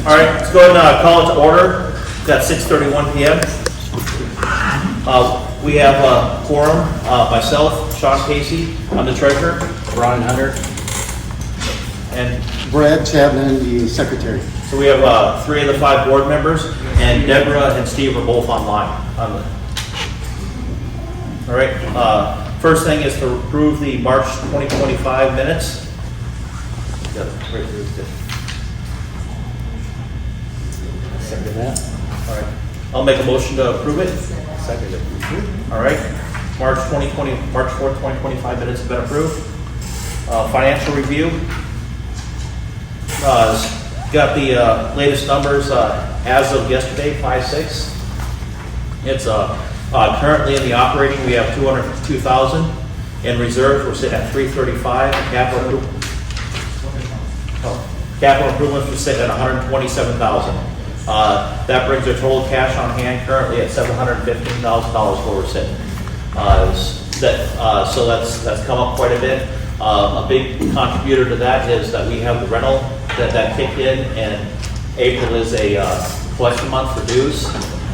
All right, let's go ahead and call it to order. It's at 6:31 p.m. We have quorum, myself, Sean Casey, I'm the treasurer, Brian Hunter. and Brad Chapman, the secretary. so we have 3 of the 5 board members, and Deborah and Steve are both online. All right, first thing is to approve the March 2025 minutes. Yeah, right here, good. Second that. All right, I'll make a motion to approve it. Second it. All right, March 4th, 2025 minutes have been approved. Financial review. Got the latest numbers as of yesterday, 5/6. It's currently in the operating, we have 252,000. In reserve, we're sitting at 335. Capital improvements, we're sitting at 127,000. That brings our total cash on hand currently at $715,000 where we're sitting. So that's come up quite a bit. A big contributor to that is that we have the rental that kicked in, and April is a collection month for dues,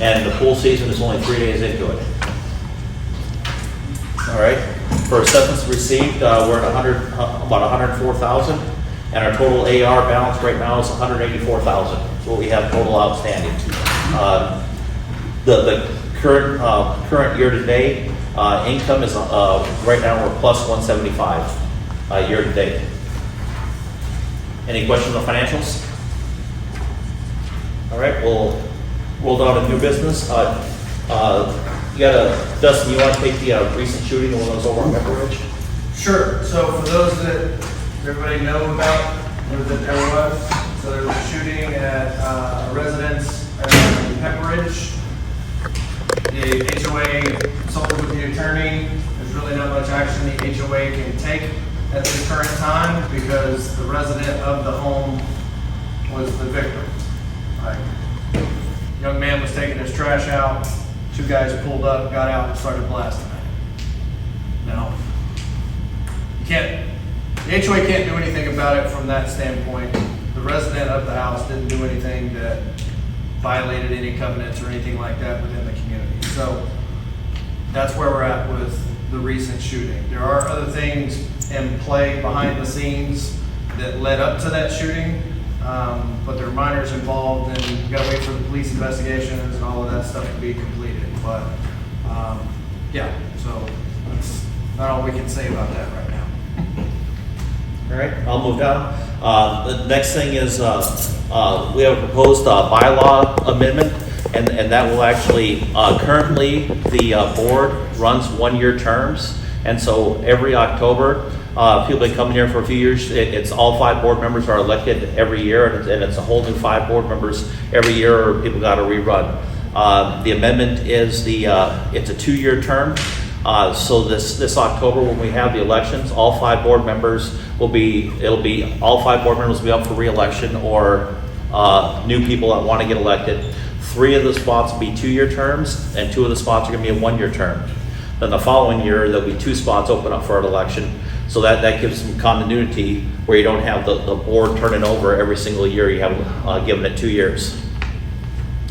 and the pool season is only 3 days into it. All right, for assessments received, we're at about 104,000, and our total AR balance right now is 184,000. That's what we have total outstanding. The current year to date income is right now we're plus 175 year to date. Any questions on financials? All right, we'll roll down to new business. Dustin, you want to take the recent shooting, the one that was over on Pepper Ridge? Sure. So for those that everybody know about, or that there was, so there was a shooting at a residence in Pepper Ridge. The HOA consulted with the attorney. There's really not much action the HOA can take at this current time because the resident of the home was the victim. Like, young man was taking his trash out. 2 guys pulled up, got out, and started blasting at him. Now, the HOA can't do anything about it from that standpoint. The resident of the house didn't do anything that violated any covenants or anything like that within the community. So that's where we're at with the recent shooting. There are other things in play behind the scenes that led up to that shooting, but there are minors involved, and we've got to wait for the police investigations and all of that stuff to be completed. But yeah, so that's not all we can say about that right now. All right, I'll move down. The next thing is we have a proposed bylaw amendment, and that will actually, currently the board runs 1-year terms, and so every October, people that come in here for a few years, it's all 5 board members are elected every year, and it's a whole new 5 board members every year, or people got to rerun. The amendment is it's a 2-year term. So this October, when we have the elections, all 5 board members will be all 5 board members will be up for re-election, or new people that want to get elected. 3 of the spots will be 2-year terms, and 2 of the spots are going to be a 1-year term. Then the following year, there'll be 2 spots open up for an election. So that gives some continuity where you don't have the board turning over every single year. You have given it 2 years.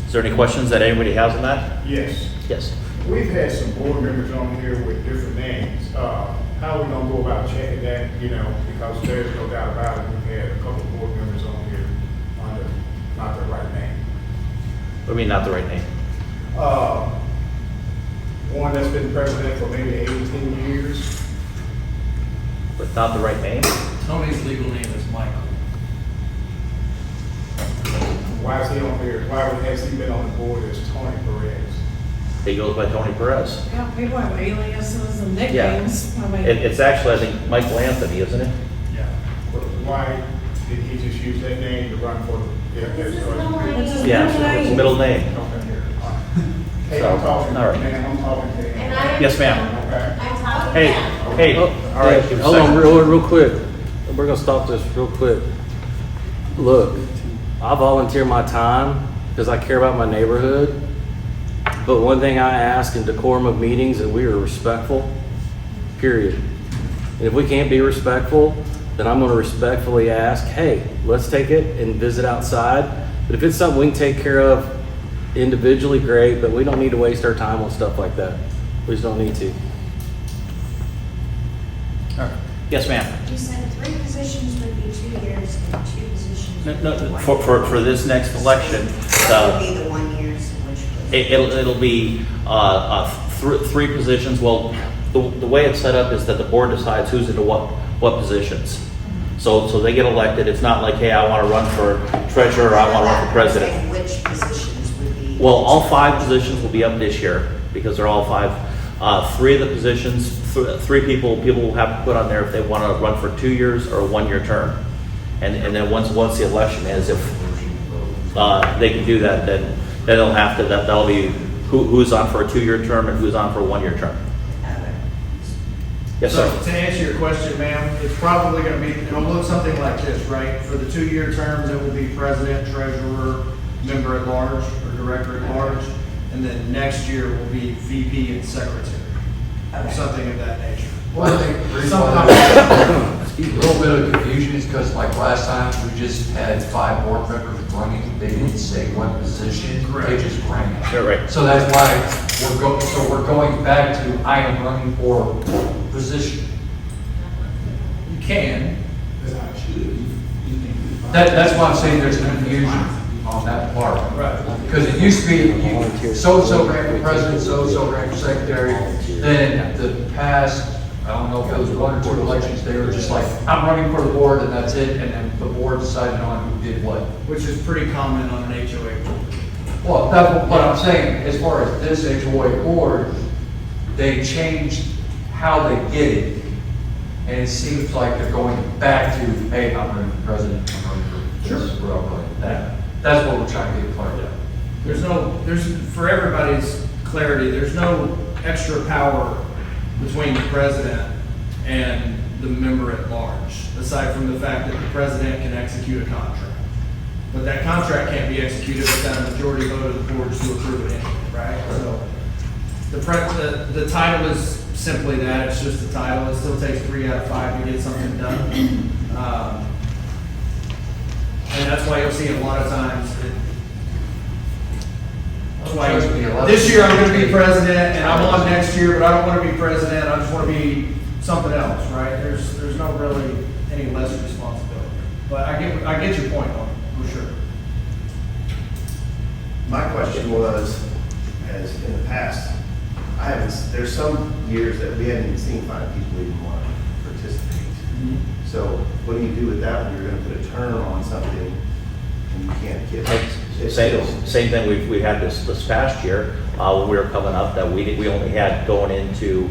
Is there any questions that anybody has on that? Yes. Yes. We've had some board members on here with different names. How are we gonna go about checking that, because there's no doubt about it, we've had a couple of board members on here under not the right name. What do you mean not the right name? One that's been president for maybe 18 years. But not the right name? Tony's legal name is Michael. Why is he on here? Why has he been on the board as Tony Perez? He goes by Tony Perez. Yeah, people have aliases and nicknames. I mean, It's actually, I think, Michael Anthony, isn't it? Yeah. But why did he just use that name to run for the? it's his Yeah, middle it's name. middle name. Hey, So, I'm talking, all right. man, I'm talking to him. And I Yes, ma'am. Okay. I'm talking Hey, now. hey, Oh, all right. hey, hold on real quick. We're gonna stop this real quick. Look, I volunteer my time because I care about my neighborhood. But one thing I ask in decorum of meetings that we are respectful, period. And if we can't be respectful, then I'm gonna respectfully ask, hey, let's take it and visit outside But if it's something we can take care of individually, great, but we don't need to waste our time on stuff like that. We just don't need to. Yes, ma'am. You said 3 positions would be 2 years and 2 positions would be No, 1 for this next election, What would be the 1 years and which was? it'll be 3 positions. Well, the way it's set up is that the board decides who's into what positions. So they get elected. It's not like, hey, I want to run for treasurer, or I want to run for president. And which positions would be? Well, all 5 positions will be up this year because they're all 5. 3 of the positions, 3 people will have to put on there if they want to run for 2 years or a 1-year term. And then once the election is, if they can do that, then they'll have to, that'll be who's on for a 2-year term and who's on for a 1-year term. Yes, So sir. to answer your question, ma'am, it's probably gonna be, it'll look something like this, right? For the 2-year terms, it will be president, treasurer, member at large, or director at large. And then next year will be VP and secretary, or something of that nature. Well, I think the reason why there's a little bit of confusion is because like last time, we just had 5 board members running. They didn't say what position, they just ran. You're right. So that's why we're going back to, I am running for position. You can. That's why I'm saying there's confusion on that part. Right. Because it used to be, so-and-so ran for president, so-and-so ran for secretary. Then the past, I don't know if it was 1 or 2 elections, they were just like, I'm running for the board and that's it. And then the board decided on who did what. Which is pretty common on an HOA board. Well, that's what I'm saying, as far as this HOA board, they changed how they get it. And it seems like they're going back to, hey, I'm running for president, I'm running for this, we're all running that. That's what we're trying to get clarity on. For everybody's clarity, there's no extra power between the president and the member at large, aside from the fact that the president can execute a contract. But that contract can't be executed without a majority vote of the boards to approve it anyway, right? So the title is simply that, it's just a title. It still takes 3 out of 5 to get something done. And that's why you'll see a lot of times, that's why this year I'm gonna be president and I'm on next year, but I don't wanna be president, I just wanna be something else, right? There's no really any less responsibility. But I get your point on it, for sure. My question was, as in the past, there's some years that we haven't even seen 5 people even want to participate. So what do you do with that when you're going to put a term on something and you can't get it? Same thing we had this past year when we were coming up, that we only had going into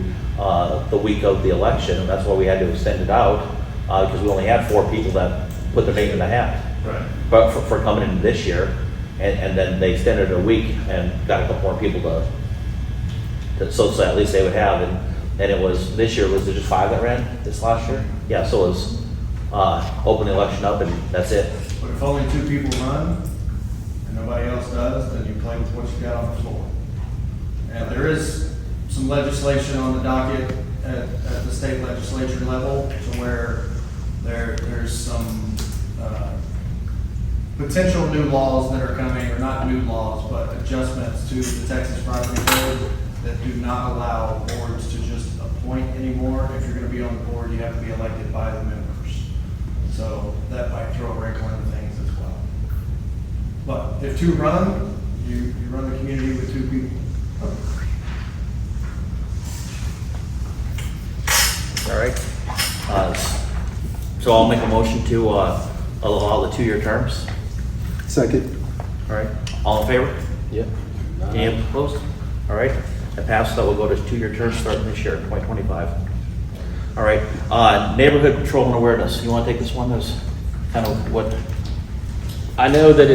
the week of the election, and that's why we had to extend it out because we only had 4 people that put their name in the hat. Right. But for coming in this year, and then they extended it a week and got a couple more people so at least they would have, and it was, this year, was there just 5 that ran this last year? Yeah, so it was open the election up and that's it. But if only 2 people run and nobody else does, then you play with what you got on the floor. And there is some legislation on the docket at the state legislature level to where there's some potential new laws that are coming, or not new laws, but adjustments to the Texas property code that do not allow boards to just appoint anymore. If you're gonna be on the board, you have to be elected by the members. So that might throw a wrinkle into things as well. But if 2 run, you run the community with 2 people. All right. So I'll make a motion to allow the 2-year terms. Second. All right. All in favor? Yep. Any opposed? All right. That passes. That will go to 2-year terms starting this year, 2025. All right. Neighborhood patrol and awareness. You want to take this one? As kind of what? I know that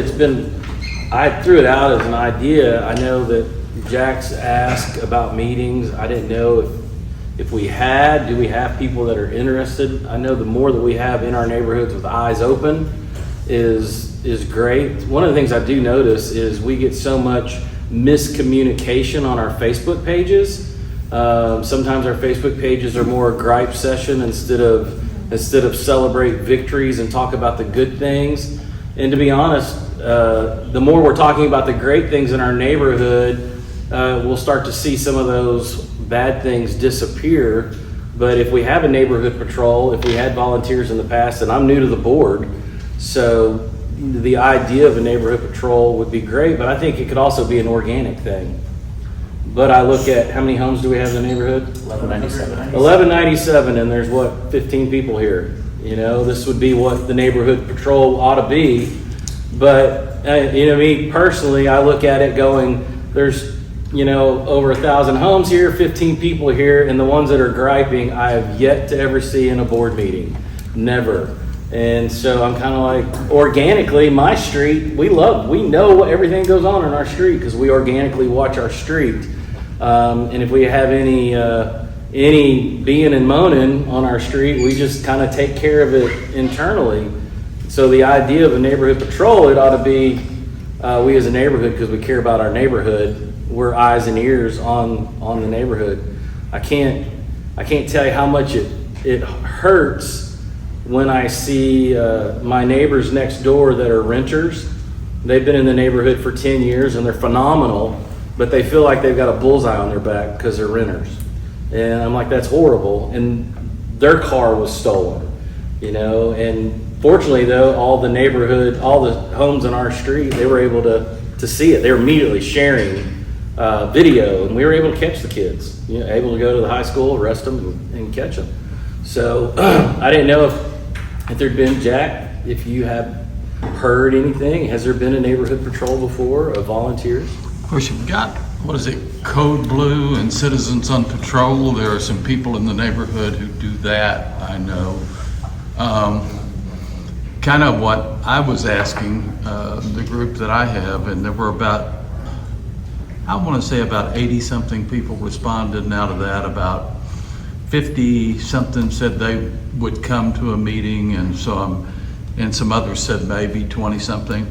I threw it out as an idea. I know that Jack's asked about meetings. I didn't know if do we have people that are interested? I know the more that we have in our neighborhoods with eyes open is great. One of the things I do notice is we get so much miscommunication on our Facebook pages. Sometimes our Facebook pages are more a gripe session instead of celebrate victories and talk about the good things. And to be honest, the more we're talking about the great things in our neighborhood, we'll start to see some of those bad things disappear. But if we have a neighborhood patrol, if we had volunteers in the past, and I'm new to the board, so the idea of a neighborhood patrol would be great, but I think it could also be an organic thing. But I look at, how many homes do we have in the neighborhood? 1197. 1197, and there's what, 15 people here. You know, this would be what the neighborhood patrol ought to be. But, you know, me personally, I look at it going, there's, you know, over 1,000 homes here, 15 people here, and the ones that are griping, I have yet to ever see in a board meeting. Never. And so I'm kind of like, organically, my street, we know everything goes on in our street because we organically watch our street. And if we have any being and moaning on our street, we just kind of take care of it internally. So the idea of a neighborhood patrol, it ought to be, we as a neighborhood, because we care about our neighborhood, we're eyes and ears on the neighborhood. I can't tell you how much it hurts when I see my neighbors next door that are renters. They've been in the neighborhood for 10 years and they're phenomenal, but they feel like they've got a bullseye on their back because they're renters. And I'm like, that's horrible. And their car was stolen, you know. And fortunately though, all the homes in our street, they were able to see it. They were immediately sharing video, and we were able to catch the kids, you know, able to go to the high school, arrest them and catch them. So I didn't know if there'd been, Jack, if you have heard anything. Has there been a neighborhood patrol before of volunteers? Of course, you've got, what is it, Code Blue and Citizens on Patrol. There are some people in the neighborhood who do that, I know. Kind of what I was asking the group that I have, and there were about, I want to say about 80-something people responded. And out of that, about 50-something said they would come to a meeting, and and some others said maybe 20-something.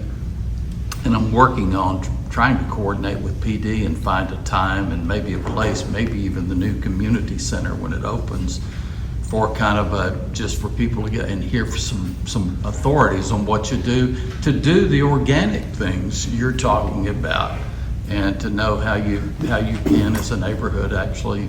And I'm working on trying to coordinate with PD and find a time and maybe a place, maybe even the new community center when it opens, for kind of just for people to get and hear some authorities on what you do to do the organic things you're talking about, and to know how you can as a neighborhood actually,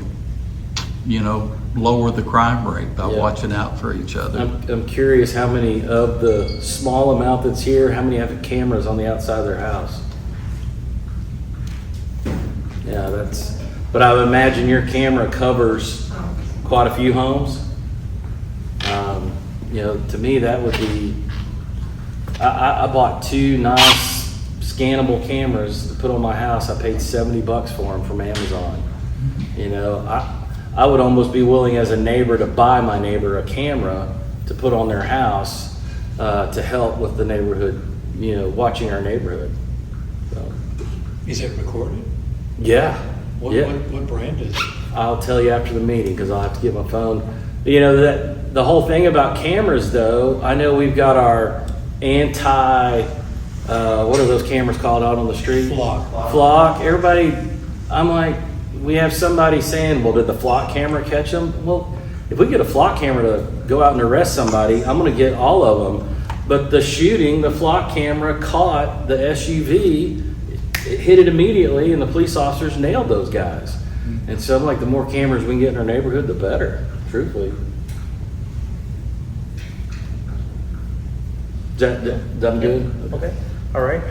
you know, lower the crime rate by watching out for each other. I'm curious how many of the small amount that's here, how many have cameras on the outside of their house? Yeah, but I would imagine your camera covers quite a few homes. You know, to me that would be, I bought 2 nice scannable cameras to put on my house. I paid $70 for them from Amazon. You know, I would almost be willing as a neighbor to buy my neighbor a camera to put on their house to help with the neighborhood, you know, watching our neighborhood. So. Is it recorded? Yeah. What brand is it? I'll tell you after the meeting because I'll have to get my phone. You know, that the whole thing about cameras though, I know we've got our anti, what are those cameras called out on the street? Flock. Everybody, I'm like, we have somebody saying, well, did the flock camera catch them? Well, if we get a flock camera to go out and arrest somebody, I'm going to get all of them. But the shooting, the flock camera caught the SUV, it hit it immediately, and the police officers nailed those guys. And so I'm like, the more cameras we can get in our neighborhood, the better, truthfully. Is that good? Okay, all right.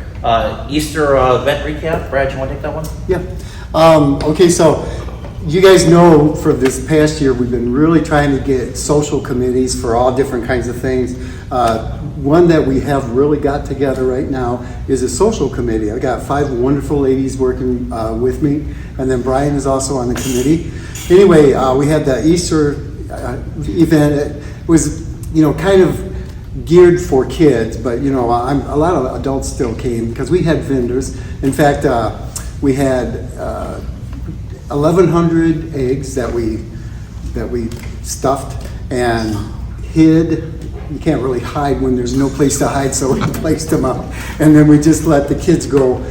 Easter event recap, Brad, you want to take that one? Yeah. Okay, so you guys know for this past year, we've been really trying to get social committees for all different kinds of things. One that we have really got together right now is a social committee. I got 5 wonderful ladies working with me, and then Brian is also on the committee. Anyway, we had the Easter event. It was, you know, kind of geared for kids, but you know, a lot of adults still came because we had vendors. In fact, we had 1,100 eggs that we stuffed and hid. You can't really hide when there's no place to hide, so we placed them out. And then we just let the kids go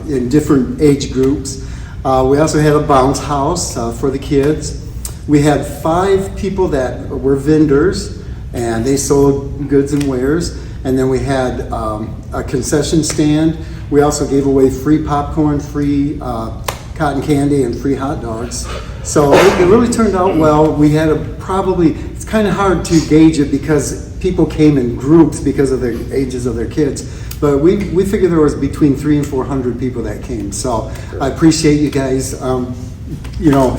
in different age groups. We also had a bounce house for the kids. We had 5 people that were vendors, and they sold goods and wares. And then we had a concession stand. We also gave away free popcorn, free cotton candy, and free hot dogs. So it really turned out well. We had it's kind of hard to gauge it because people came in groups because of the ages of their kids. But we figured there was between 300 and 400 people that came. So I appreciate you guys,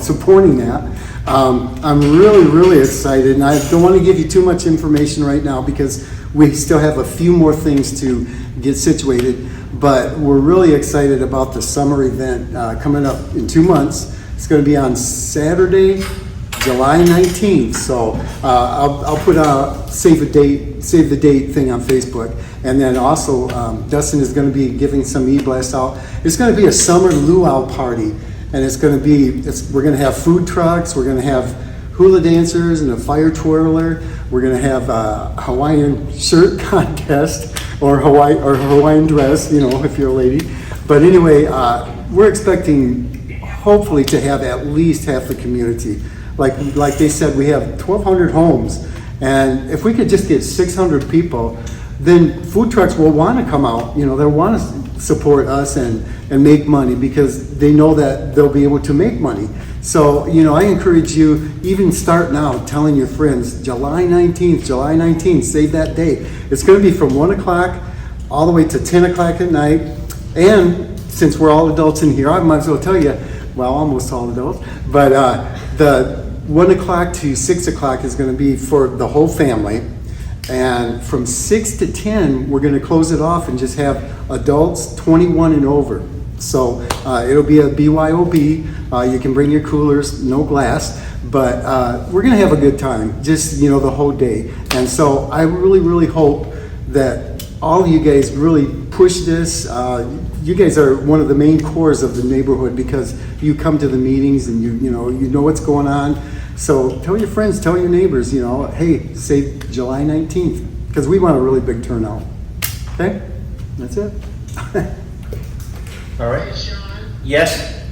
supporting that. I'm really, really excited, and I don't want to give you too much information right now because we still have a few more things to get situated. But we're really excited about the summer event coming up in 2 months. It's going to be on Saturday, July 19th. So I'll put a save the date thing on Facebook. And then also Dustin is going to be giving some e-blasts out. It's going to be a summer luau party. And we're going to have food trucks. We're going to have hula dancers and a fire twirler. We're going to have a Hawaiian shirt contest or Hawaiian dress, if you're a lady. But anyway, we're expecting hopefully to have at least half the community. Like they said, we have 1,200 homes. And if we could just get 600 people, then food trucks will want to come out. They'll want to support us and make money because they know that they'll be able to make money. So, I encourage you, even start now telling your friends, July 19th, save that date. It's going to be from 1 o'clock all the way to 10 o'clock at night. And since we're all adults in here, I might as well tell you, well, almost all adults, but the 1 o'clock to 6 o'clock is going to be for the whole family. And from 6 to 10, we're going to close it off and just have adults 21 and over. So it'll be a BYOB. You can bring your coolers, no glass, but we're going to have a good time, just, the whole day. And so I really, really hope that all of you guys really push this. You guys are one of the main cores of the neighborhood because you come to the meetings and you know what's going on. So tell your friends, tell your neighbors, hey, say July 19th, because we want a really big turnout. Okay? That's it. All right. Yes?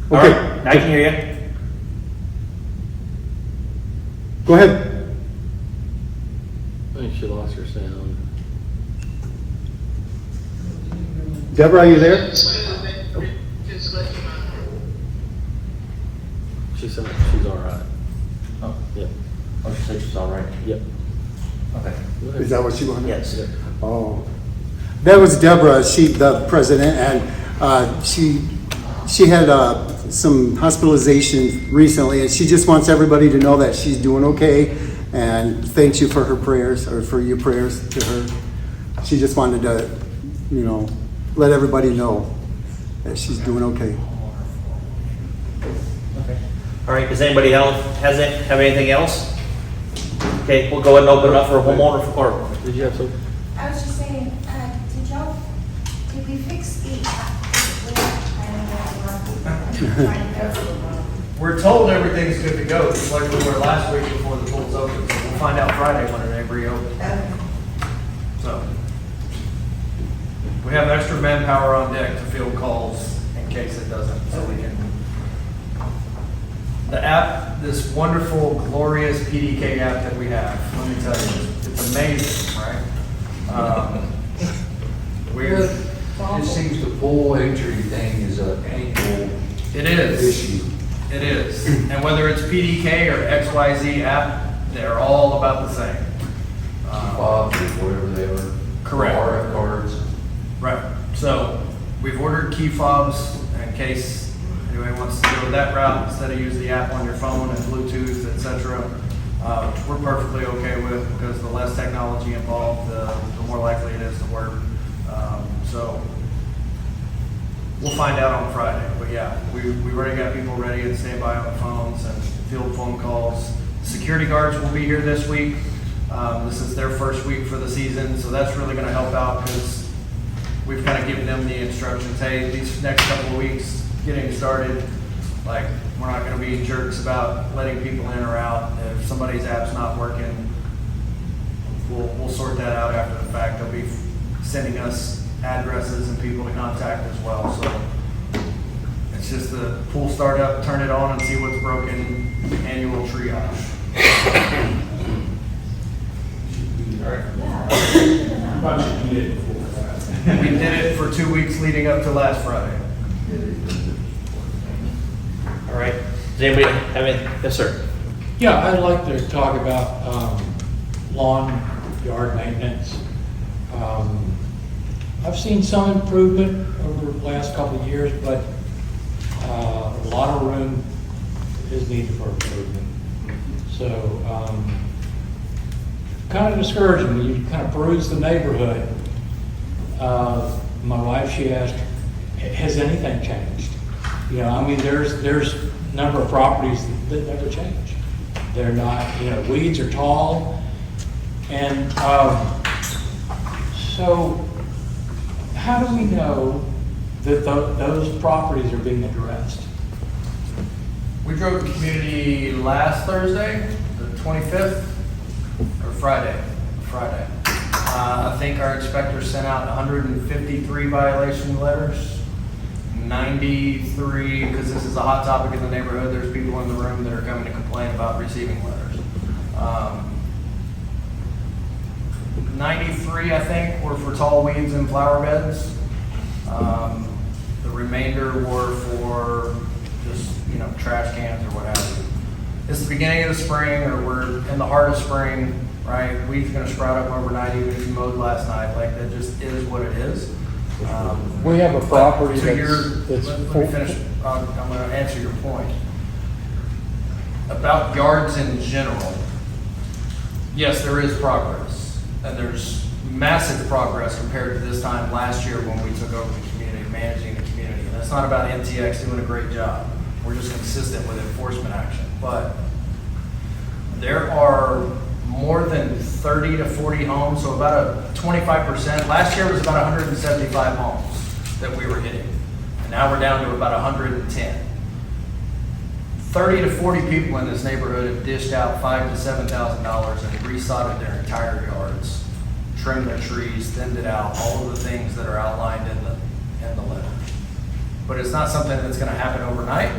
All right, I can hear you. Go ahead. I think she lost her sound. Deborah, are you there? She said she's all right. Oh, Yep. she said she's all right. Yep. Okay. Is that what she wanted? Yes. Oh, that was Deborah. She, the president, and she had some hospitalization recently, and she just wants everybody to know that she's doing okay. And thanks you for her prayers, or for your prayers to her. She just wanted to, let everybody know that she's doing okay. Okay. All right, does anybody else have anything else? Okay, we'll go ahead and open it up for a homeowner, or Did you have some? I was just saying, did we fix the We're told everything's good to go, just like we were last week before the pool's open. So we'll find out Friday when it reopens. So we have extra manpower on deck to field calls in case it doesn't, so we can. The app, this wonderful, glorious PDK app that we have, let me tell you, it's amazing, right? It seems the full entry thing is an annual It is. issue. It is. And whether it's PDK or XYZ app, they're all about the same. Bobs or whatever they are. Correct. RF cards. Right. So we've ordered key fobs in case anybody wants to go that route instead of use the app on your phone and Bluetooth, etc. We're perfectly okay with, because the less technology involved, the more likely it is to work. So we'll find out on Friday. But yeah, we've already got people ready and standby on the phones and field phone calls. Security guards will be here this week. This is their first week for the season, so that's really going to help out, because we've kind of given them the instructions, hey, these next couple of weeks getting started, like, we're not going to be jerks about letting people in or out. If somebody's app's not working, we'll sort that out after the fact. They'll be sending us addresses and people to contact as well. So just the pull start up, turn it on and see what's broken, annual triage. All right. But you did it before. We did it for 2 weeks leading up to last Friday. All right. Does anybody have any? Yes, sir. Yeah, I'd like to talk about lawn yard maintenance. I've seen some improvement over the last couple of years, but a lot of room is needed for improvement. So, kind of discouraging when you kind of peruse the neighborhood. My wife, she asked, has anything changed? You know, I mean, there's a number of properties that never change. They're not, you know, weeds are tall. And so how do we know that those properties are being addressed? We drove the community last Thursday, the 25th, or Friday. I think our inspector sent out 153 violation letters, 93, because this is a hot topic in the neighborhood. There's people in the room that are coming to complain about receiving letters. 93, I think, were for tall weeds and flower beds. The remainder were for just, you know, trash cans or what have you. It's the beginning of the spring, or we're in the heart of spring, right? Weeds gonna sprout up overnight, even if you mowed last night. Like, that just is what it is. We have a property So that's let me finish. I'm gonna answer your point. About yards in general, yes, there is progress. And there's massive progress compared to this time last year when we took over the community, managing the community. And that's not about NTX doing a great job. We're just consistent with enforcement action. But there are more than 30 to 40 homes, so about a 25%. Last year was about 175 homes that we were hitting. And now we're down to about 110. 30 to 40 people in this neighborhood have dished out $5,000 to $7,000 and resodded their entire yards, trimmed their trees, thinned it out, all of the things that are outlined in the letter. But it's not something that's going to happen overnight,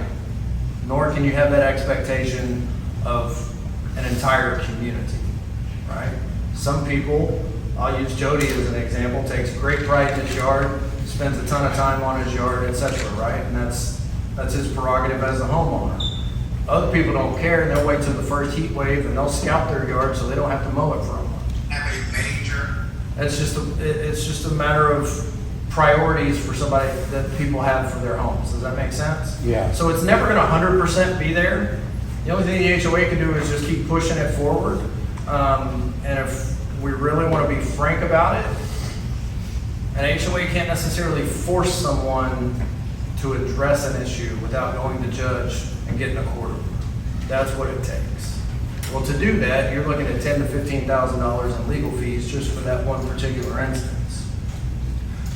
nor can you have that expectation of an entire community, right? Some people, I'll use Jody as an example, takes great pride in his yard, spends a ton of time on his yard, etc., right? And that's his prerogative as a homeowner. Other people don't care, and they'll wait till the first heat wave and they'll scalp their yard so they don't have to mow it for a month. It's just a matter of priorities for somebody that people have for their homes. Does that make sense? Yeah. So it's never gonna 100% be there. The only thing the HOA can do is just keep pushing it forward. And if we really wanna be frank about it, an HOA can't necessarily force someone to address an issue without going to judge and getting a court order. That's what it takes. Well, to do that, you're looking at $10,000 to $15,000 in legal fees just for that one particular instance.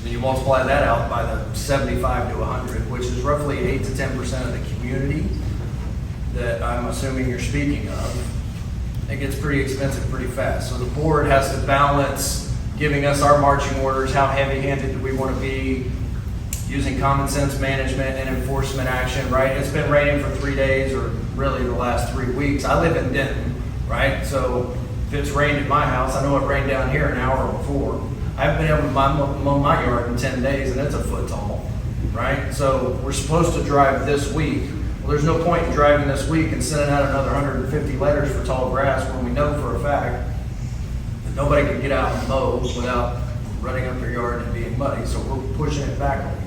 Then you multiply that out by the 75 to 100, which is roughly 8 to 10% of the community that I'm assuming you're speaking of. It gets pretty expensive pretty fast. So the board has to balance giving us our marching orders, how heavy-handed do we want to be, using common sense management and enforcement action, right? It's been raining for 3 days, or really the last 3 weeks. I live in Denton, right? So if it's rained at my house, I know it rained down here an hour before. I haven't been able to mow my yard in 10 days, and it's a foot tall, right? So we're supposed to drive this week. Well, there's no point in driving this week and sending out another 150 letters for tall grass when we know for a fact that nobody can get out and mow without running up their yard and being muddy. So we're pushing it back a week.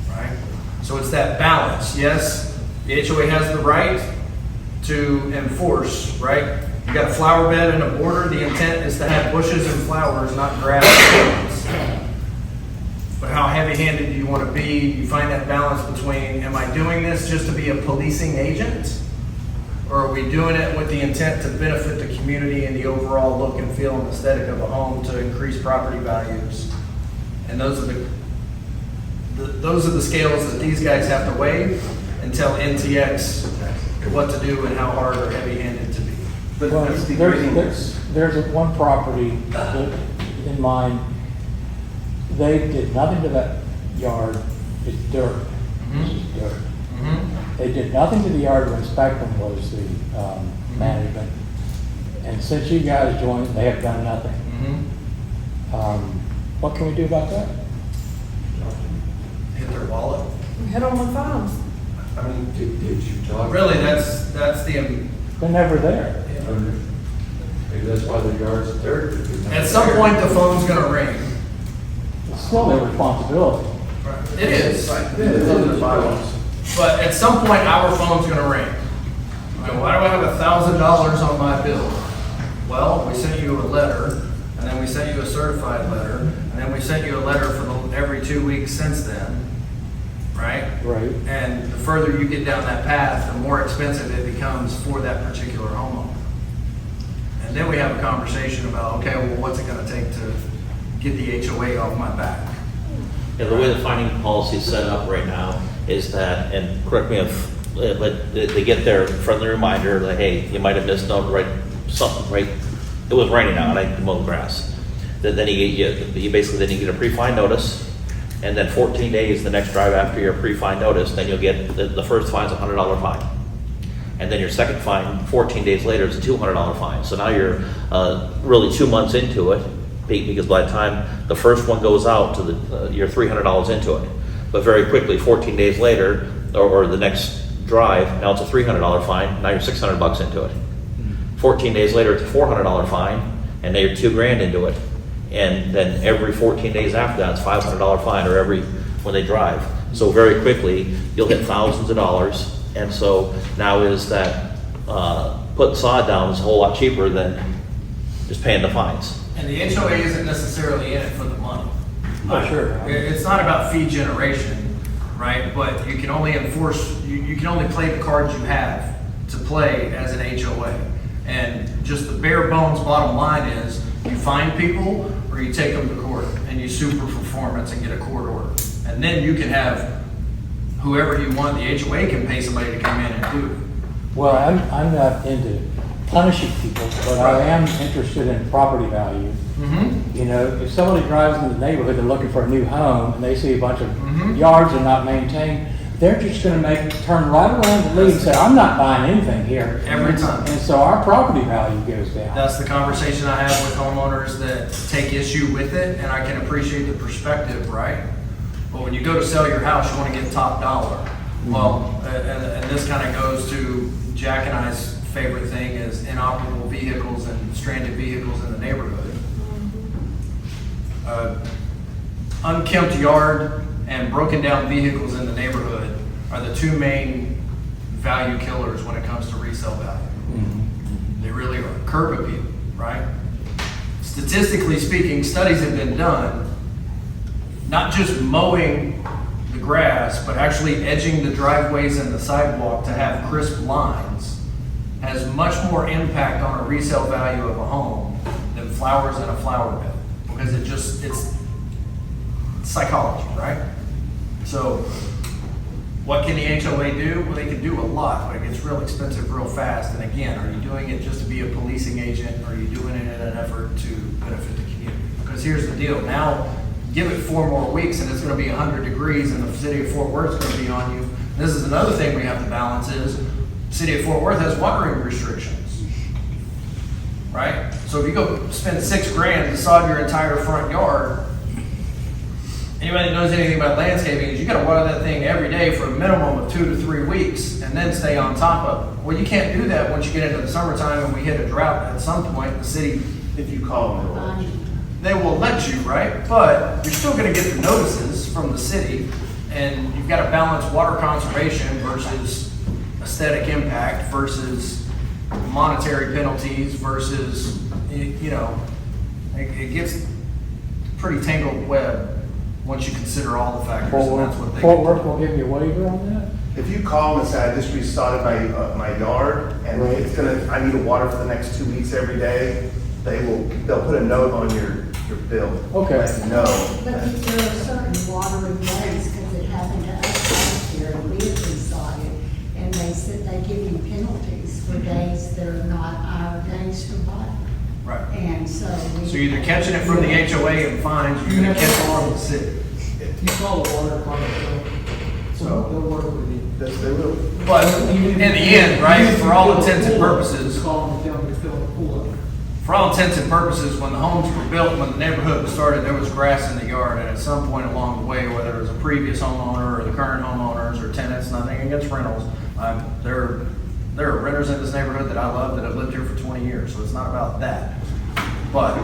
Right? So it's that balance. Yes, the HOA has the right to enforce, right? You got a flower bed and a border. The intent is to have bushes and flowers, not grass and weeds. But how heavy-handed do you want to be? You find that balance between, am I doing this just to be a policing agent? Or are we doing it with the intent to benefit the community and the overall look and feel and aesthetic of a home to increase property values? And those are the scales that these guys have to weigh and tell NTX what to do and how hard or heavy-handed to be. Well, there's one property in mind. They did nothing to that yard. It's dirt. This is dirt. Mhm. They did nothing to the yard to inspect them, was the management. And since you guys joined, they have done nothing. What can we do about that? Hit their wallet. Hit on the phones. I mean, did you talk? Really, that's the, They're never there. Maybe that's why the yard's dirt. because at some point, the phone's gonna ring. It's still their responsibility. It is. It's under the bylaws. But at some point, our phone's gonna ring. You know, why do I have $1,000 on my bill? Well, we sent you a letter, and then we sent you a certified letter, and then we sent you a letter for every 2 weeks since then, right? Right. And the further you get down that path, the more expensive it becomes for that particular homeowner. And then we have a conversation about, okay, well, what's it gonna take to get the HOA off my back? Yeah, the way the finding policy is set up right now is that, and correct me if, but they get their friendly reminder, like, hey, you might have missed out, right, something, right? It was raining out, I mowed the grass. Then you basically, then you get a pre-fine notice, and then 14 days, the next drive after your pre-fine notice, then you'll get, the first fine's a $100 fine. And then your second fine, 14 days later, is a $200 fine. So now you're really 2 months into it, because by the time the first one goes out, you're $300 into it. But very quickly, 14 days later, or the next drive, now it's a $300 fine, now you're $600 into it. 14 days later, it's a $400 fine, and now you're $2,000 into it. And then every 14 days after that, it's $500 fine, or when they drive. So very quickly, you'll hit thousands of dollars. And so now is that putting sod down is a whole lot cheaper than just paying the fines. And the HOA isn't necessarily in it for the money. Oh, sure. It's not about fee generation, right? But you can only enforce, you can only play the cards you have to play as an HOA. And just the bare bones bottom line is, you find people or you take them to court and you sue for performance and get a court order. And then you can have whoever you want, the HOA can pay somebody to come in and do it. Well, I'm not into punishing people, but I am interested in property value. You know, if somebody drives in the neighborhood, they're looking for a new home, and they see a bunch of yards that are not maintained, they're just gonna turn right around and leave and say, I'm not buying anything here. Every time. And so our property value goes down. That's the conversation I have with homeowners that take issue with it, and I can appreciate the perspective, right? But when you go to sell your house, you want to get top dollar. Well, and this kind of goes to Jack and I's favorite thing is inoperable vehicles and stranded vehicles in the neighborhood. Unkempt yard and broken down vehicles in the neighborhood are the two main value killers when it comes to resale value. They really are. Curb appeal, right? Statistically speaking, studies have been done, not just mowing the grass, but actually edging the driveways and the sidewalk to have crisp lines has much more impact on a resale value of a home than flowers in a flower bed. Because it's psychology, right? So what can the HOA do? Well, they can do a lot, but it gets real expensive real fast. And again, are you doing it just to be a policing agent, or are you doing it in an effort to benefit the community? Because here's the deal, now give it 4 more weeks and it's gonna be 100 degrees and the city of Fort Worth's gonna be on you. This is another thing we have to balance is, city of Fort Worth has watering restrictions, right? So if you go spend $6,000 to sod your entire front yard, anybody that knows anything about landscaping is you gotta water that thing every day for a minimum of 2 to 3 weeks and then stay on top of it. Well, you can't do that once you get into the summertime and we hit a drought. At some point, the city, If you call them, they will let you, right? But you're still gonna get the notices from the city, and you've gotta balance water conservation versus aesthetic impact versus monetary penalties versus, you know, it gets pretty tangled web once you consider all the factors, and that's what they. Fort Worth will give you a waiver on that? if you call them and say, I just resodded my yard, and it's gonna, I need water for the next 2 weeks every day, they'll put a note on your bill. Okay. Let you know. But there are certain watering days, because it happened to us last year, and we had resodded, and they said they give you penalties for days that are not our days to water. Right. And so. So you're either catching it from the HOA and fines, or you're gonna catch it from the city. You call the water department, it's So, They'll work with you. Yes, they will. but in the end, right, for all intents and purposes, Call them, tell them to fill the pool up. for all intents and purposes, when the homes were built, when the neighborhood was started, there was grass in the yard, and at some point along the way, whether it was a previous homeowner or the current homeowners or tenants, nothing against rentals, there are renters in this neighborhood that I love that have lived here for 20 years, so it's not about that. But,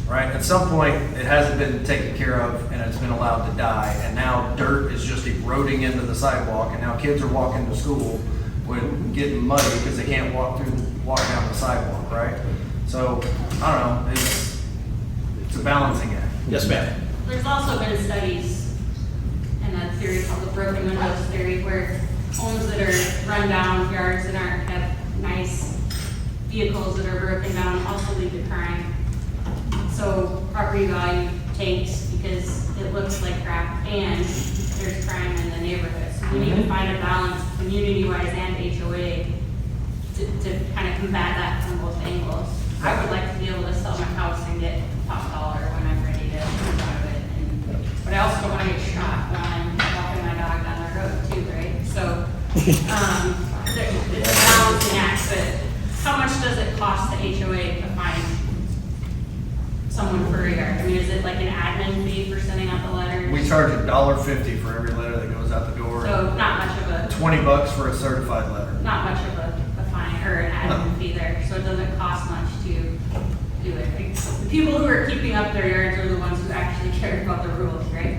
right, at some point, it hasn't been taken care of, and it's been allowed to die, and now dirt is just eroding into the sidewalk, and now kids are walking to school with getting muddy because they can't walk down the sidewalk, right? So, I don't know, it's a balancing act. Yes, ma'am. There's also been studies, and a theory called the broken windows theory, where homes that are run down, yards that aren't, have nice vehicles that are broken down also lead to crime. So property value tanks because it looks like crap and there's crime in the neighborhood. So we need to find a balance community-wise and HOA to kind of combat that from both angles. I would like to be able to sell my house and get top dollar when I'm ready to move out of it. But I also don't want to get shot when I'm walking my dog down the road too, right? So, it's a balancing act, but how much does it cost the HOA to find someone for a yard? I mean, is it like an admin fee for sending out the letters? We charge $1.50 for every letter that goes out the door. So not much of a, $20 for a certified letter. not much of a fine or an admin fee there, so it doesn't cost much to do it. Like, the people who are keeping up their yards are the ones who actually care about the rules, right?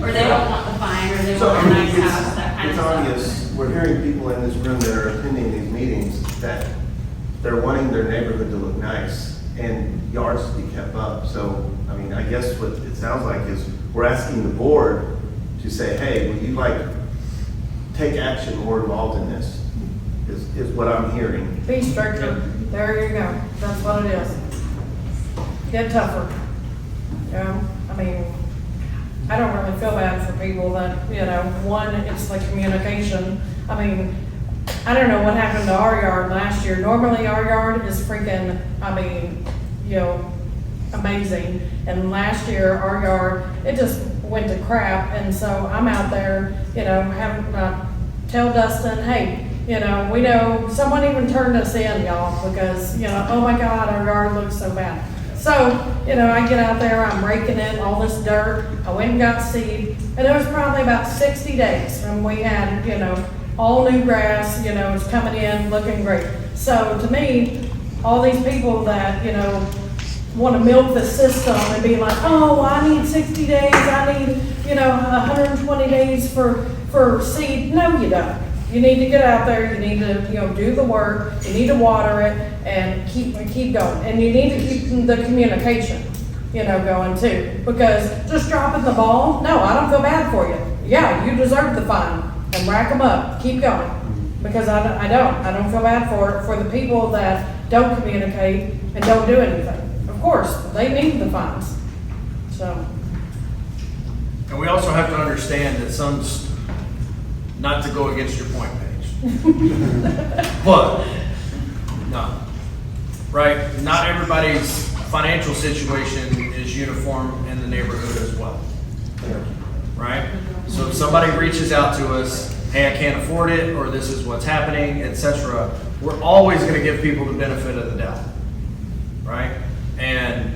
Or they don't want the fine, or they So, want I a mean, nice house, that kind of it's stuff. obvious, we're hearing people in this room that are attending these meetings that they're wanting their neighborhood to look nice and yards to be kept up. So, I mean, I guess what it sounds like is we're asking the board to say, hey, would you like take action more involved in this? Is what I'm hearing. Be stricter, there you go, that's what it is. Get tougher. You know, I mean, I don't really feel bad for people that, you know, one, it's the communication. I mean, I don't know what happened to our yard last year. Normally our yard is freaking, I mean, you know, amazing. And last year our yard, it just went to crap. And so I'm out there, you know, having, tell Dustin, hey, you know, we know, someone even turned us in, y'all, because, you know, oh my God, our yard looks so bad. So, you know, I get out there, I'm raking in all this dirt, I went and got seed, and it was probably about 60 days when we had, you know, all new grass, you know, it's coming in, looking great. So to me, all these people that, you know, want to milk the system and be like, oh, I need 60 days, I need, you know, 120 days for seed. No, you don't. You need to get out there, you need to, you know, do the work, you need to water it and keep going. And you need to keep the communication, you know, going too. Because just dropping the ball, no, I don't feel bad for you. Yeah, you deserve the fine and rack them up, keep going. Because I don't feel bad for the people that don't communicate and don't do anything. Of course, they need the fines, so. And we also have to understand that not to go against your point, Paige. But, no, right? Not everybody's financial situation is uniform in the neighborhood as well. Right? So if somebody reaches out to us, hey, I can't afford it, or this is what's happening, etc., we're always going to give people the benefit of the doubt. Right? And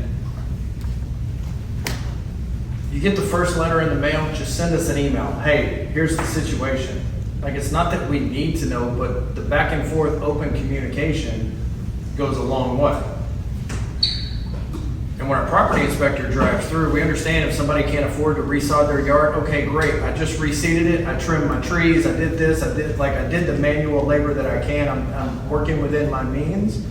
you get the first letter in the mail, just send us an email. Hey, here's the situation. Like, it's not that we need to know, but the back and forth open communication goes a long way. And when our property inspector drives through, we understand if somebody can't afford to resod their yard, okay, great. I just reseeded it, I trimmed my trees, I did this, I did the manual labor that I can, I'm working within my means.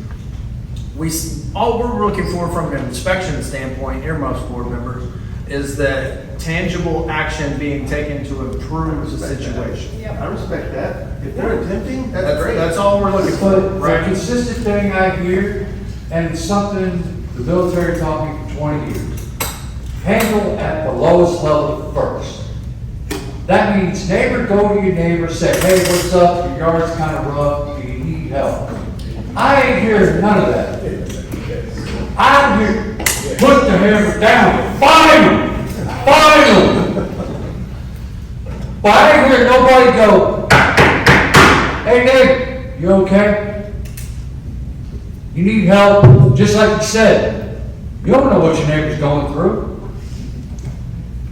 All we're looking for from an inspection standpoint, earmuffs board members, is that tangible action being taken to improve the situation. I respect that. If they're attempting, that's great. That's all we're looking for, But right? the consistent thing I hear, and it's something the military taught me for 20 years, handle at the lowest level first. That means neighbor, go to your neighbor, say, hey, what's up, your yard's kind of rough, do you need help? I ain't hearing none of that. I'm here, put the hammer down, fight him! But I didn't hear nobody go, hey Dave, you okay? You need help? Just like you said, you don't know what your neighbor's going through.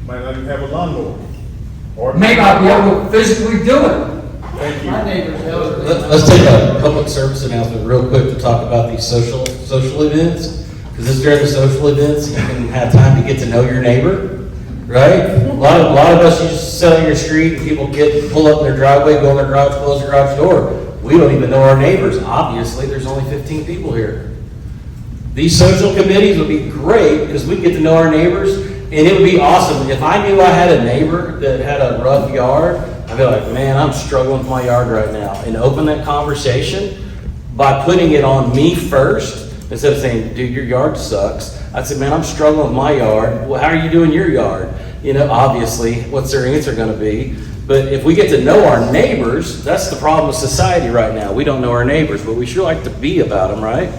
Might not even have a lawnmower. Or May not be able to physically do it. Thank you. My neighbor's elderly. Let's take a public service announcement real quick to talk about these social events. Because this is during the social events, you can have time to get to know your neighbor, right? A lot of us, you just sit on your street and people pull up in their driveway, go in their garage, close their garage door. We don't even know our neighbors. Obviously, there's only 15 people here. These social committees would be great because we get to know our neighbors, and it would be awesome. If I knew I had a neighbor that had a rough yard, I'd be like, man, I'm struggling with my yard right now. And open that conversation by putting it on me first, instead of saying, dude, your yard sucks. I'd say, man, I'm struggling with my yard. Well, how are you doing your yard? You know, obviously, what's their answer going to be? But if we get to know our neighbors, that's the problem with society right now. We don't know our neighbors, but we sure like to be about them, right?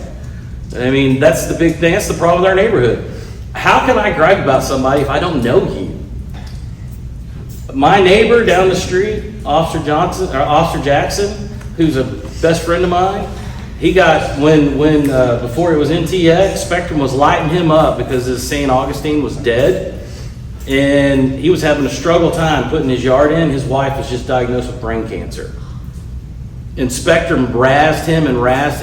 I mean, that's the big thing. That's the problem with our neighborhood. How can I gripe about somebody if I don't know you? My neighbor down the street, Officer Jackson, who's a best friend of mine, he got, before it was NTX, Spectrum was lighting him up because his St. Augustine was dead. And he was having a struggle time putting his yard in. His wife was just diagnosed with brain cancer. And Spectrum razzed him.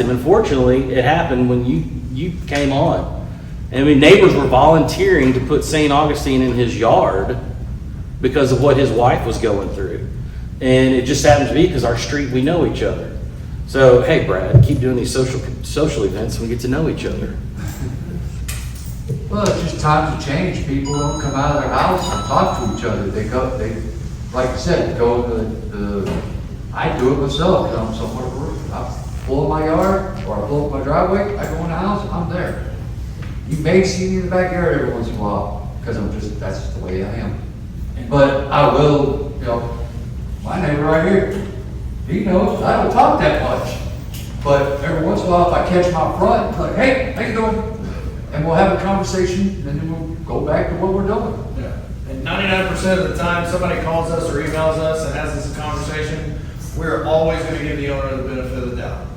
Unfortunately, it happened when you came on. I mean, neighbors were volunteering to put St. Augustine in his yard because of what his wife was going through. And it just happened to be because our street, we know each other. So, hey, Brad, keep doing these social events and we get to know each other. Well, it's just times have changed. People don't come out of their house and talk to each other. Like you said, go to I do it myself, because I'm somewhat of a roof. I pull up my yard, or I pull up my driveway, I go in the house, I'm there. You may see me in the backyard every once in a while, because that's just the way I am. But I will, my neighbor right here, he knows, I don't talk that much. But every once in a while, if I catch my front, I'm like, hey, how you doing? And we'll have a conversation, and then we'll go back to what we're doing. Yeah. And 99% of the time, somebody calls us or emails us and has this conversation, we're always going to give the owner the benefit of the doubt.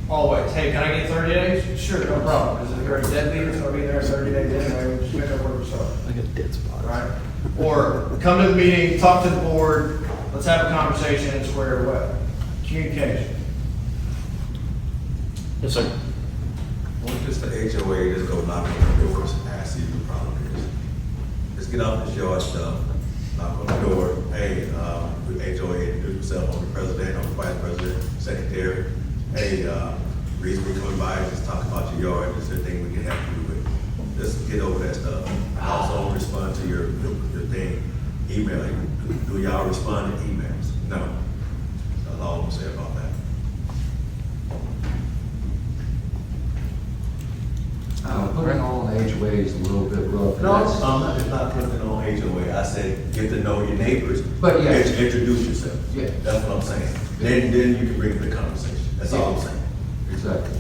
Always. Hey, can I get 30 days? Sure, no problem. Because if you're a deadbeat, it's going to be there 30 days anyway. We just make up where we start. I got a dead spot. Right? Or come to the meeting, talk to the board, let's have a conversation and square it away. Communication. Yes, sir. Well, just the HOA, just go knock on the doors and ask you the problem is. Just get off this yard stuff, knock on the door, hey, with HOA, introduce yourself, I'm the president, I'm the vice president, secretary. Hey, reason we coming by, just talk about your yard, is there anything we can help you with? Just get over that stuff. And also respond to your thing, email. Do y'all respond to emails? No. That's all I'm gonna say about that. Putting on HOA is a little bit rough. No, I'm not putting it on HOA. I said, get to know your neighbors. But yeah. Introduce yourself. Yeah. That's what I'm saying. Then you can bring the conversation. That's all I'm saying. Exactly.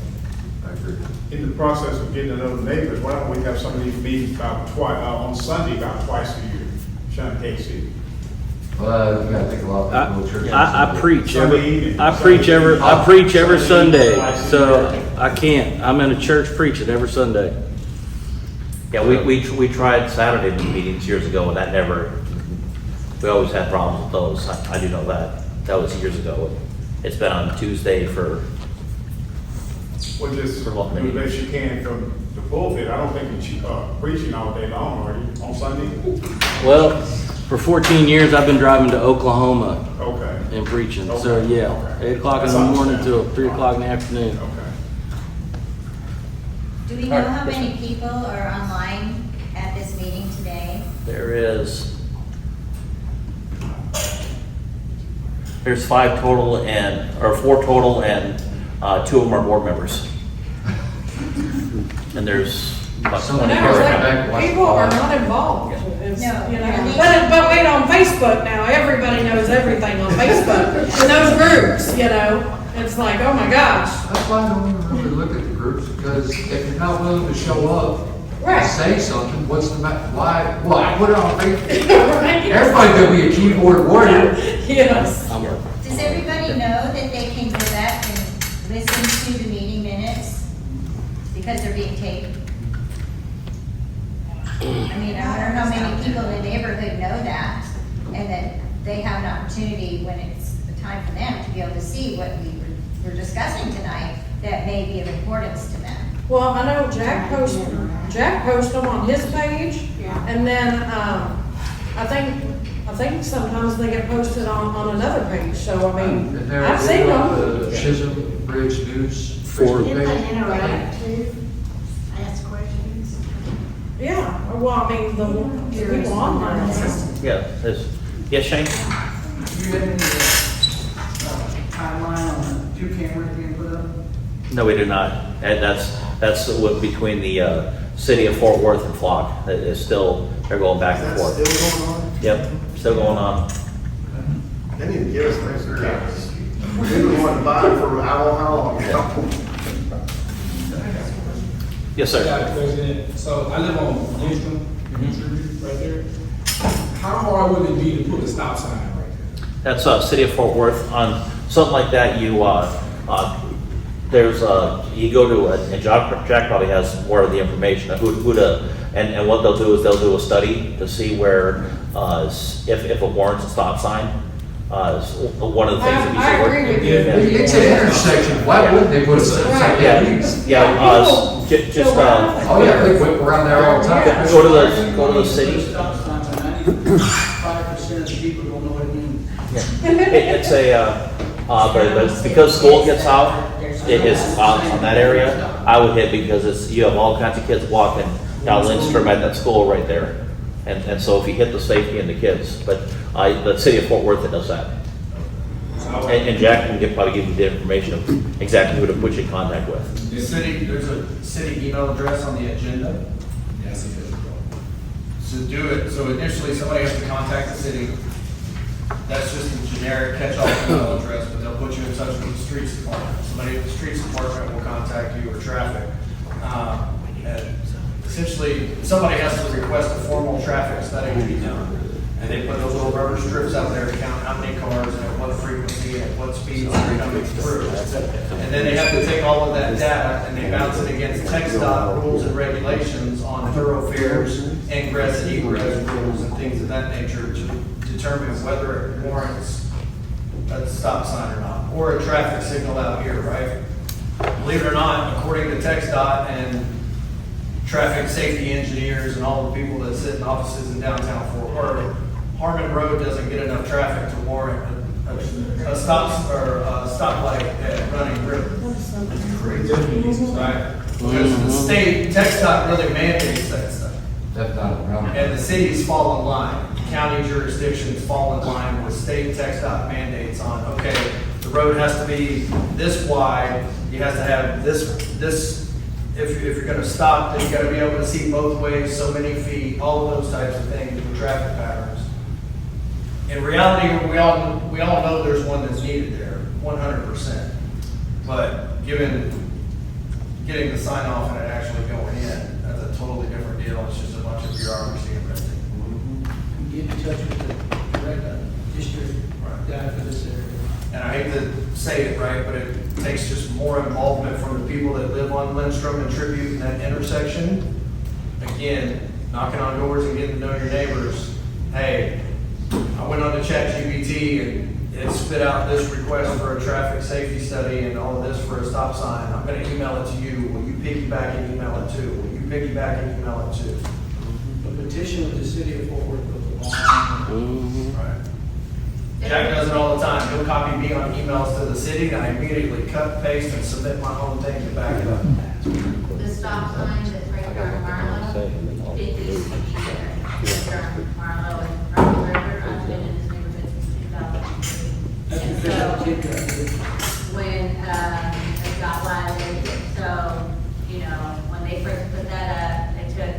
I agree. In the process of getting to know the neighbors, why don't we have some of these meetings about on Sunday, about twice a year? Sean Casey. Well, you gotta think a lot of people church. I preach Sunday evening. I preach every Sunday, so I can't. I'm in a church preaching every Sunday. Yeah, we tried Saturday meetings years ago, and that never, we always had problems with those. I do know that. That was years ago. It's been on Tuesday for, Well, just For what do the best you can from the pulpit. I don't think you're preaching all day long, are you, on Sunday? Well, for 14 years, I've been driving to Oklahoma Okay, and preaching. Okay. So yeah, Okay. 8 o'clock in the That's morning till understandable. 3 o'clock in the afternoon. okay. Do we know how many people are online at this meeting today? there's 5 total or 4 total, and 2 of them are board members. And there's about Some 20 I know, here it's right like, now. people are not involved. It's, No, you know, really. but wait, on Facebook now, everybody knows everything on Facebook. In those groups, it's like, oh my gosh. That's why I don't even really look at the groups, because if you're not willing to show up, Right. say something, what's the matter? Why put it on Facebook? Right. Everybody could be a keyboard warrior. Yes. Does everybody know that they can go back and listen to the meeting minutes because they're being taped? I mean, I wonder how many people in the neighborhood know that, and that they have an opportunity when it's the time for them to be able to see what we were discussing tonight that may be of importance to them. Well, I know Jack posts them on his page, and then, I think sometimes they get posted on another page, so I mean, And there- I've seen them. The Chisholm Bridge News. For- Facebook If page. they interact too, ask questions. Yeah, well, I mean, the people online. Yeah, yes, Shane? Do you have any timeline on the 2 cameras being put up? No, we do not. And that's what between the city of Fort Worth and Flock. It is still, they're going back and That's forth. still going on? Yep, still going on. They need to give us things for cameras. We were going to buy them for how long? Yes, sir. Yeah, President, so I live on Lindstrom, right there. How hard would it be to put a stop sign right there? That's city of Fort Worth. On something like that, you there's you go to and Jack probably has more of the information of who to and what they'll do is they'll do a study to see where if it warrants a stop sign. One of the things that you I agree with you. Yeah. It's an intersection, why wouldn't they put a sign? Right. Yeah, just Oh, yeah, they whip around there all the time. go to the city. Stop signs, 95% of the people don't know what it means. It's but because school gets out, it is on that area. I would hit because you have all kinds of kids walking down Lindstrom at that school right there, and so if you hit the safety and the kids, but the city of Fort Worth that does that. And Jack can probably give you the information of exactly who to put you in contact with. The city, there's a city email address on the agenda. Yes, it is. To do it, so initially somebody has to contact the city. That's just a generic catch-all email address, but they'll put you in touch with the streets department. Somebody at the streets department will contact you or traffic. And essentially, somebody has to request a formal traffic study to be done. And they put those little rubber strips out there to count how many cars and at what frequency and at what speeds they're coming through. And then they have to take all of that data and they bounce it against TxDOT rules and regulations on thoroughfares, ingress and egress rules and things of that nature to determine whether it warrants a stop sign or not, or a traffic signal out here, right? Believe it or not, according to TxDOT and traffic safety engineers and all the people that sit in offices in downtown Fort Worth, Harmon Road doesn't get enough traffic to warrant a stop or a stoplight at Running River. It's crazy, right? Because the state, TxDOT really mandates that stuff. That's not around. And the cities fall in line, county jurisdictions fall in line with state TxDOT mandates on, okay, the road has to be this wide, you have to have this, if you're gonna stop, then you gotta be able to see both ways, so many feet, all of those types of things with traffic patterns. In reality, we all know there's one that's needed there, 100%. But getting the sign off and it actually going in, that's a totally different deal. It's just a bunch of bureaucracy and red tape. Get in touch with the direct district guy for this area. And I hate to say it, right, but it takes just more involvement from the people that live on Lindstrom and Tribute in that intersection. Again, knocking on doors and getting to know your neighbors. Hey, I went on to ChatGPT and it spit out this request for a traffic safety study and all of this for a stop sign. I'm gonna email it to you. Will you piggyback and email it too? Will you piggyback and email it too? A petition with the city of Fort Worth goes a long way. Right. Jack does it all the time. He'll copy me on emails to the city and I immediately cut, paste, and submit my own thing to back it up. The stop sign that's right there on Marlowe, it used to be there. It's on Marlowe and Running River. I've been in this neighborhood since 2003. That's And because so, I take that. when it got violated, so, when they first put that up, it took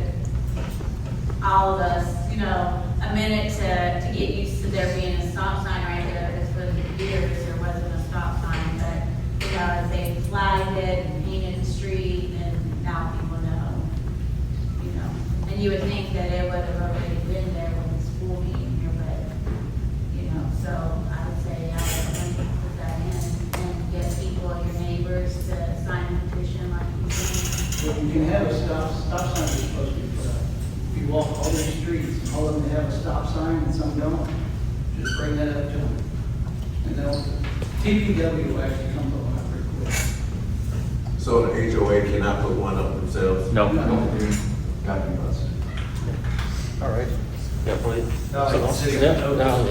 all of us, a minute to get used to there being a stop sign right there, because for years there wasn't a stop sign, but, as they flagged it and painted the street, and now people know, And you would think that it would have already been there when the school being here, but, you know, so I would say, I would put that in and get people, your neighbors to sign a petition like you did. But you can have a stop sign that's supposed to be put up. If you walk all these streets, all of them have a stop sign and some don't, just bring that up to them. And they'll, TPW will actually come to one pretty quick. So the HOA cannot put one up themselves? No. Got to be us. All right. Yeah, please. No, like the city. Yeah, no, no.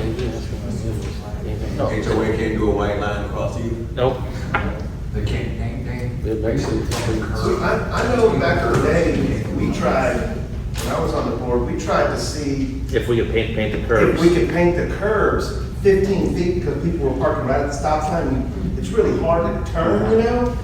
HOA can't do a white line across either? Nope. They can't, It makes it. So I know back in the day, we tried, when I was on the board, we tried to see If we could paint the if curves. we could paint the curves 15 feet because people were parking right at the stop sign. It's really hard to turn, you know?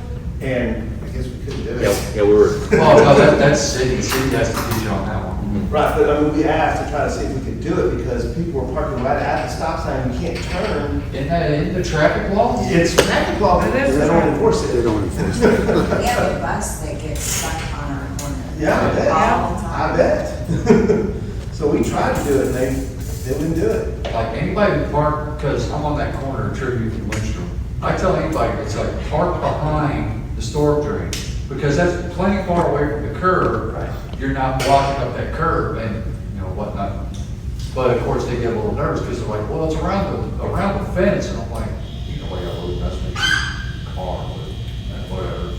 And I guess we couldn't do it. Yeah, we were. well, no, that's city has to teach you on that one. Right, but I mean, we asked to try to see if we could do it because people were parking right at the stop sign. You can't turn. Isn't that in the traffic law? It's traffic law, but they don't enforce it. They don't enforce it. We have a bus that gets stuck on our corner. Yeah, I bet. All the time. I bet. So we tried to do it and they wouldn't do it. Like anybody who park, because I'm on that corner of Tribute and Lindstrom, I tell anybody, it's like park behind the storm drain, because that's plenty far away from the curb. You're not blocking up that curb and, you know, whatnot. But of course, they get a little nervous because they're like, well, it's around the fence, and I'm like, you know, I got a little mess with your car, but whatever.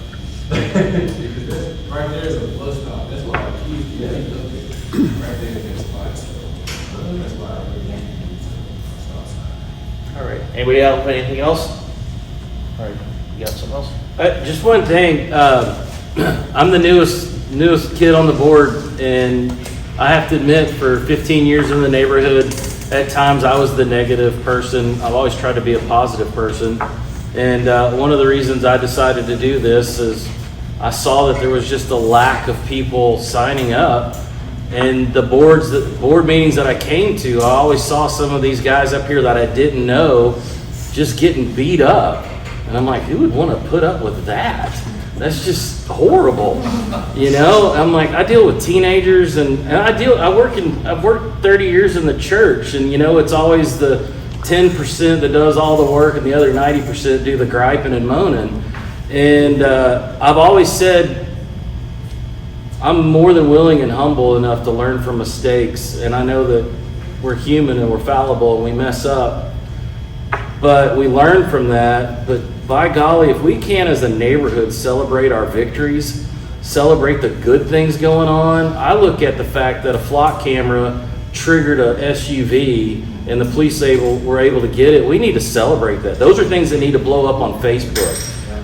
Right there is a bus stop, that's why I keep, yeah, right there, that's why, so, that's why I really stop sign. All right. Anybody else, anything else? All right, you got something else? Just one thing, I'm the newest kid on the board, and I have to admit, for 15 years in the neighborhood, at times I was the negative person. I've always tried to be a positive person. And one of the reasons I decided to do this is I saw that there was just a lack of people signing up. And the board meetings that I came to, I always saw some of these guys up here that I didn't know just getting beat up. And I'm like, who would want to put up with that? That's just horrible, you know. I'm like, I deal with teenagers, and I've worked 30 years in the church, and you know, it's always the 10% that does all the work, and the other 90% do the griping and moaning. And I've always said I'm more than willing and humble enough to learn from mistakes, and I know that we're human and we're fallible and we mess up, but we learn from that. But by golly, if we can as a neighborhood celebrate our victories, celebrate the good things going on. I look at the fact that a flock camera triggered a SUV and the police were able to get it. We need to celebrate that. Those are things that need to blow up on Facebook.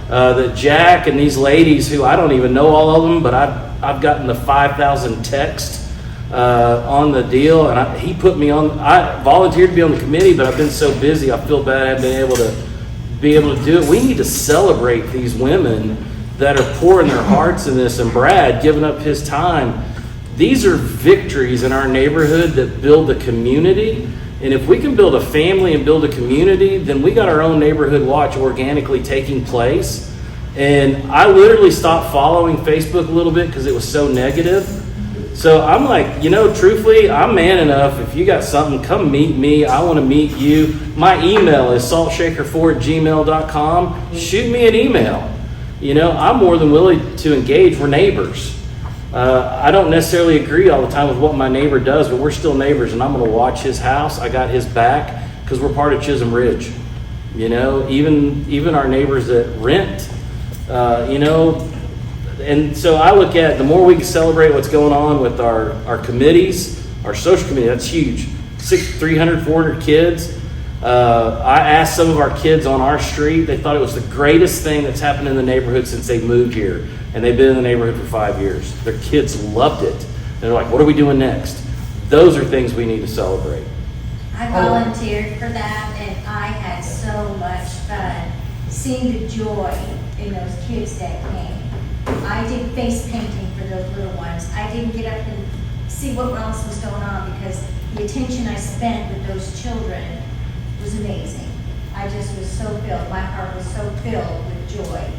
That Jack and these ladies, who I don't even know all of them, but I've gotten the 5,000 text on the deal, and he put me on. I volunteered to be on the committee, but I've been so busy, I feel bad I haven't been able to do it. We need to celebrate these women that are pouring their hearts in this, and Brad giving up his time. These are victories in our neighborhood that build the community. And if we can build a family and build a community, then we got our own neighborhood watch organically taking place. And I literally stopped following Facebook a little bit because it was so negative. So I'm like, you know, truthfully, I'm man enough. If you got something, come meet me. I want to meet you. My email is saltshaker4@gmail.com. Shoot me an email. You know, I'm more than willing to engage. We're neighbors. I don't necessarily agree all the time with what my neighbor does, but we're still neighbors, and I'm going to watch his house. I got his back because we're part of Chisholm Ridge. You know, even our neighbors that rent, you know, and so I look at the more we can celebrate what's going on with our committees, our social committee, that's huge. 300, 400 kids. I asked some of our kids on our street, they thought it was the greatest thing that's happened in the neighborhood since they moved here. And they've been in the neighborhood for 5 years. Their kids loved it. They're like, what are we doing next? Those are things we need to celebrate. I volunteered for that, and I had so much fun seeing the joy in those kids that came. I did face painting for those little ones. I didn't get up and see what else was going on because the attention I spent with those children was amazing. I just was so filled. My heart was so filled with joy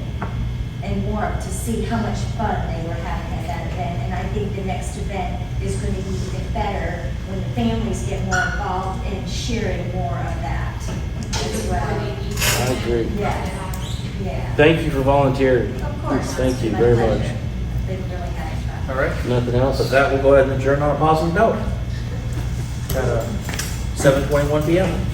and warmth to see how much fun they were having at that event, and I think the next event is going to be even better when the families get more involved and sharing more of that as well. I agree. Yeah, yeah. Thank you for volunteering. Of course. Thank you My very pleasure. much. Been really having fun. All right. Nothing else? With that, we'll go ahead and adjourn on a positive note. At 7:21 PM.